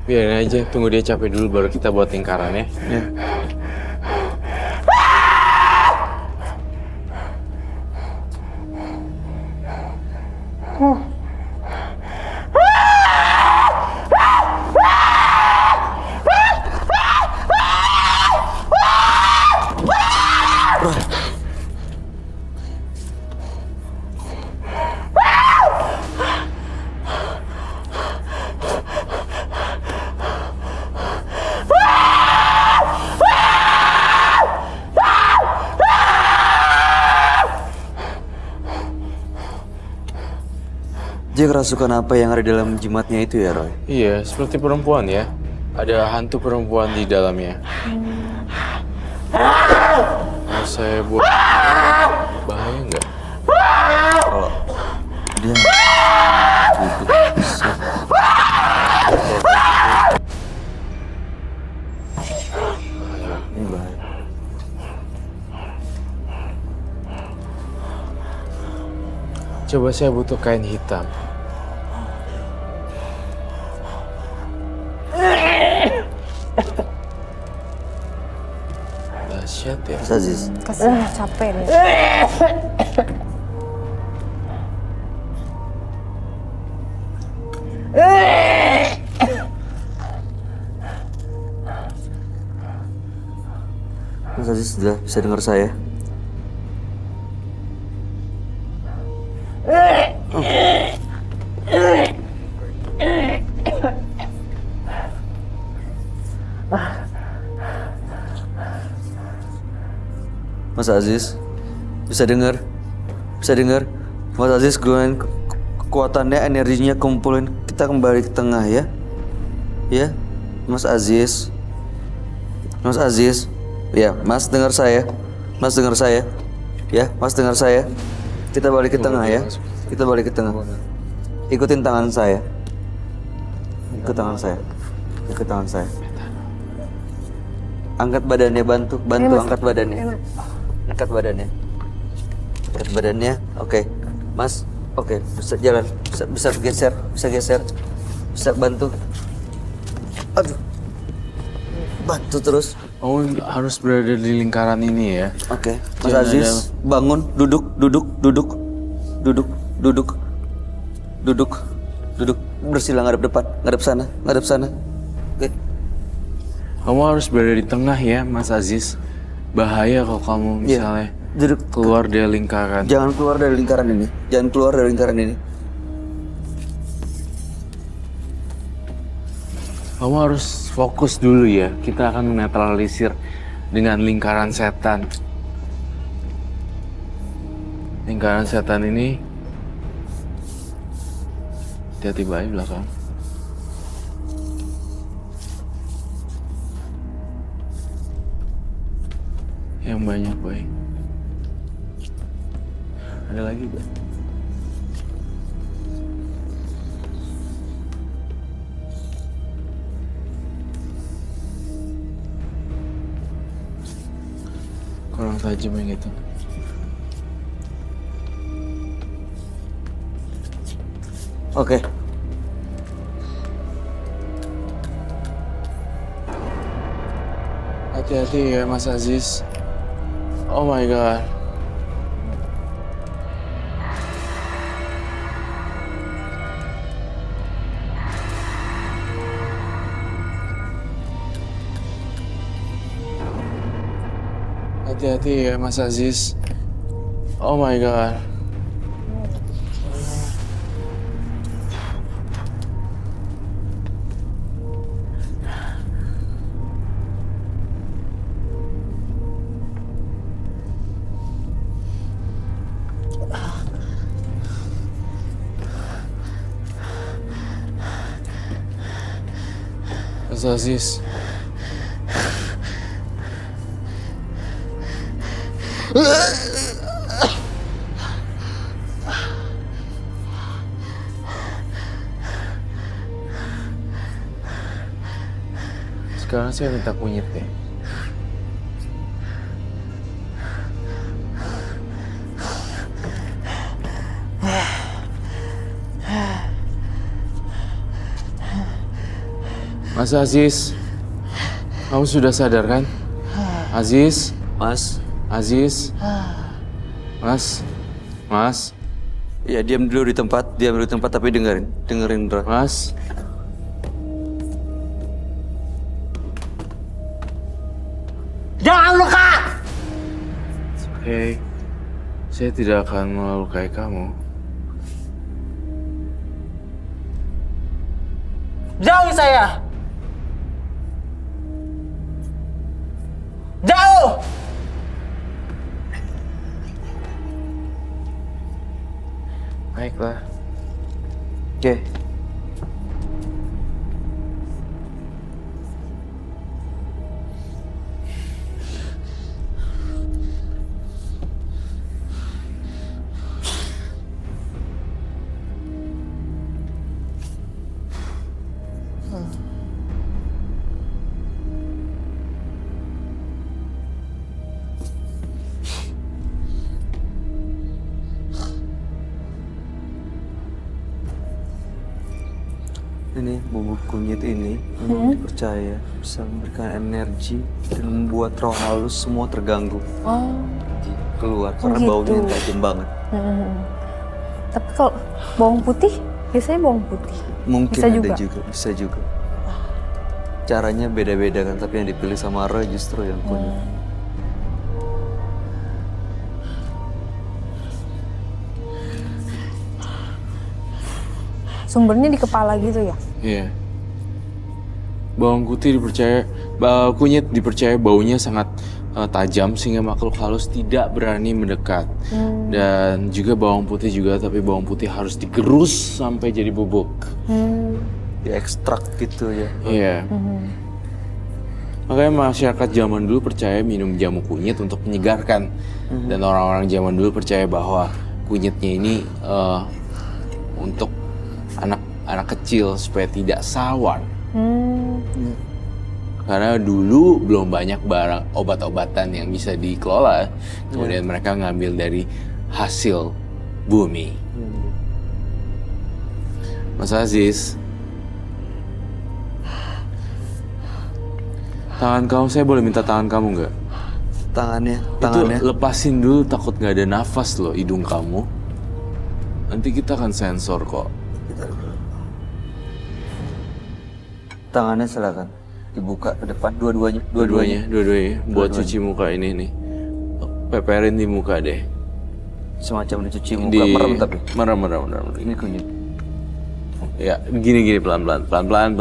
Biarin aja, tunggu dia capek dulu baru kita buat lingkaran ya. Ya. Dia kerasukan apa yang ada dalam jimatnya itu ya, Roy? Iya, seperti perempuan ya. Ada hantu perempuan di dalamnya. Kalau saya buat bahaya nggak? Kalau dia duduk bisa. Ini bahaya. Coba saya butuh kain hitam. Dahsyat ya. Mas Aziz, Kasih capek nih. Mas Aziz sudah bisa dengar saya? Mas Aziz, bisa dengar? Bisa dengar? Mas Aziz, kekuatannya, energinya kumpulin, kita kembali ke tengah ya. Ya, Mas Aziz. Mas Aziz. Ya, Mas dengar saya. Mas dengar saya. Ya, Mas dengar saya. Kita balik ke tengah ya. Kita balik ke tengah. Ikutin tangan saya. Ikut tangan saya. Ikut tangan saya. Angkat badannya, bantu angkat badannya. Angkat badannya. Angkat badannya. Oke. Mas, oke, bisa jalan. Bisa geser, bisa geser. Bisa bantu. Aduh. Bantu terus. Oh, harus berada di lingkaran ini ya. Oke. Mas Jangan Aziz, bangun, duduk. Bersila ngadep depan, ngadep sana. Oke. Kamu harus berada di tengah ya, Mas Aziz. Bahaya kalau kamu misalnya Duduk. keluar dari lingkaran. Jangan keluar dari lingkaran ini. Jangan keluar dari lingkaran ini. Kamu harus fokus dulu ya. Kita akan menetralisir dengan lingkaran setan. Lingkaran setan ini hati-hati baik belakang. Yang banyak baik. Ada lagi gak? Kurang tajam yang itu. Oke. Hati-hati ya Mas Aziz. Oh my god. Hati-hati ya Mas Aziz. Oh my god. Mas Aziz. Sekarang saya minta kunyit deh. Mas Aziz, kamu sudah sadar kan? Aziz, Mas. Aziz, Mas, Mas, Ya diam dulu di tempat, tapi dengerin Indra. Mas. Jangan luka! Oke, saya tidak akan melukai kamu. Jauhi saya! Jauh! Baiklah. Oke. Ini bubuk kunyit ini percaya bisa memberikan energi dan membuat roh halus semua terganggu. Oh. Keluar karena gitu. baunya tajam banget. Tapi kalau bawang putih, biasanya bawang putih. Mungkin Bisa ada juga? juga, bisa juga. Caranya beda-beda kan, tapi yang dipilih sama Roy justru yang kunyit. Sumbernya di kepala gitu ya? Iya. Bawang putih kunyit dipercaya baunya sangat tajam sehingga makhluk halus tidak berani mendekat. Dan juga bawang putih juga, tapi bawang putih harus digerus sampai jadi bubuk. Diekstrak gitu ya. Iya. Makanya masyarakat zaman dulu percaya minum jamu kunyit untuk menyegarkan. Dan orang-orang zaman dulu percaya bahwa kunyitnya ini untuk anak kecil supaya tidak sawan. Karena dulu belum banyak barang obat-obatan yang bisa dikelola. Kemudian mereka ngambil dari hasil bumi. Mas Aziz, tangan kamu, saya boleh minta tangan kamu nggak? Tangannya. Itu lepasin dulu, takut nggak ada nafas loh hidung kamu. Nanti kita akan sensor kok. Tangannya silakan dibuka ke depan dua-duanya. Dua-duanya. Buat cuci muka ini nih. Peperin di muka deh. Semacam dicuci muka, merem tapi. Merem. Ini kunyit. Ya, gini pelan-pelan. Pelan.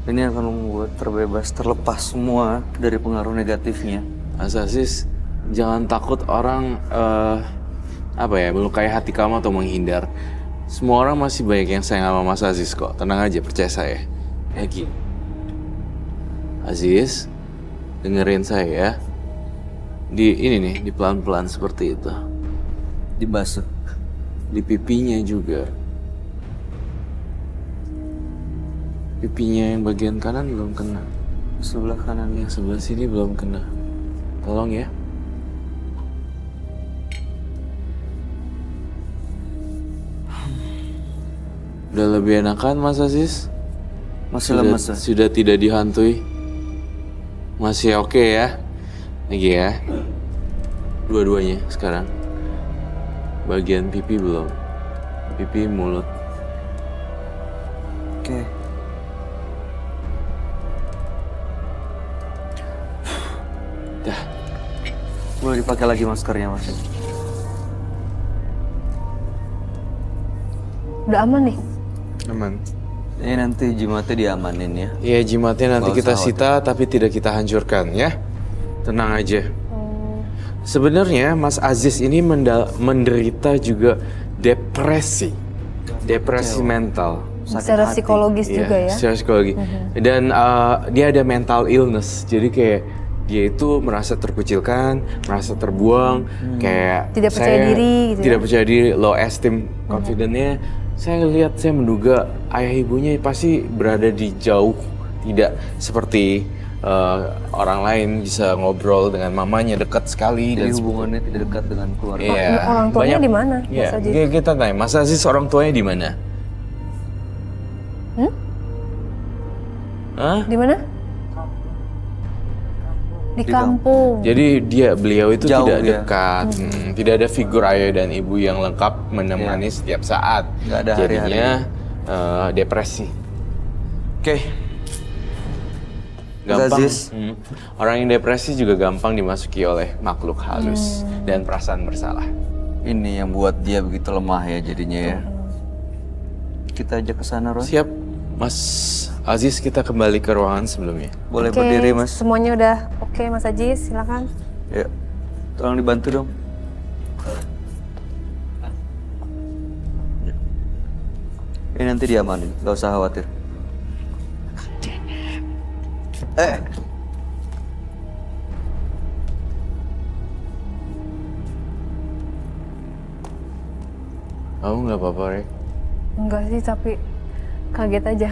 Ini akan membuat terlepas semua dari pengaruh negatifnya. Mas Aziz, jangan takut orang melukai hati kamu atau menghindar. Semua orang masih banyak yang sayang sama Mas Aziz kok. Tenang aja, percaya saya. Ya gini. Aziz, dengerin saya ya. Di pelan-pelan seperti itu. Dibasuh. Di pipinya juga. Pipinya yang bagian kanan belum kena. Sebelah kanan. Yang sebelah sini belum kena. Tolong ya. Udah lebih enakan Mas Aziz? Masih lemas ya? Sudah tidak dihantui? Masih oke ya? Lagi ya? Dua-duanya sekarang. Bagian pipi belum. Pipi, mulut. Oke. Dah. Boleh dipakai lagi maskernya, Mas. Udah aman nih? Aman. Ini nanti jimatnya diamanin ya. Iya, jimatnya nanti Nggak kita usah sita tapi tidak kita hancurkan ya. Tenang aja. Sebenarnya Mas Aziz ini menderita juga depresi. Depresi mental. Secara psikologis juga ya? Secara psikologi. Dan dia ada mental illness. Jadi kayak dia itu merasa terkucilkan, merasa terbuang, kayak Tidak percaya diri gitu tidak ya? percaya diri, low esteem confidence-nya. Saya menduga ayah ibunya pasti berada di jauh, tidak seperti orang lain bisa ngobrol dengan mamanya dekat sekali. Jadi dan hubungannya tidak dekat dengan keluarga. Iya. Orang tuanya Banyak- di mana, Iya, Mas Aziz? kita tanya, Mas Aziz orang tuanya di mana? Hah? Di mana? Di kampung. Jadi beliau itu Jauh, tidak ya. dekat, tidak ada figur ayah dan ibu yang lengkap menemani setiap saat. Nggak ada hari-hari. Jadinya depresi. Oke. Gampang. Aziz. Orang yang depresi juga gampang dimasuki oleh makhluk halus dan perasaan bersalah. Ini yang buat dia begitu lemah ya jadinya ya. Kita ajak ke sana, Ron. Siap, Mas Aziz, kita kembali ke ruangan sebelumnya. Boleh Oke, berdiri, Mas. semuanya udah oke, Mas Ajis, silakan. Ya. Tolong dibantu dong. Ini nanti diamanin, gak usah khawatir. Kamu nggak apa-apa, Rek? Enggak sih, tapi kaget aja.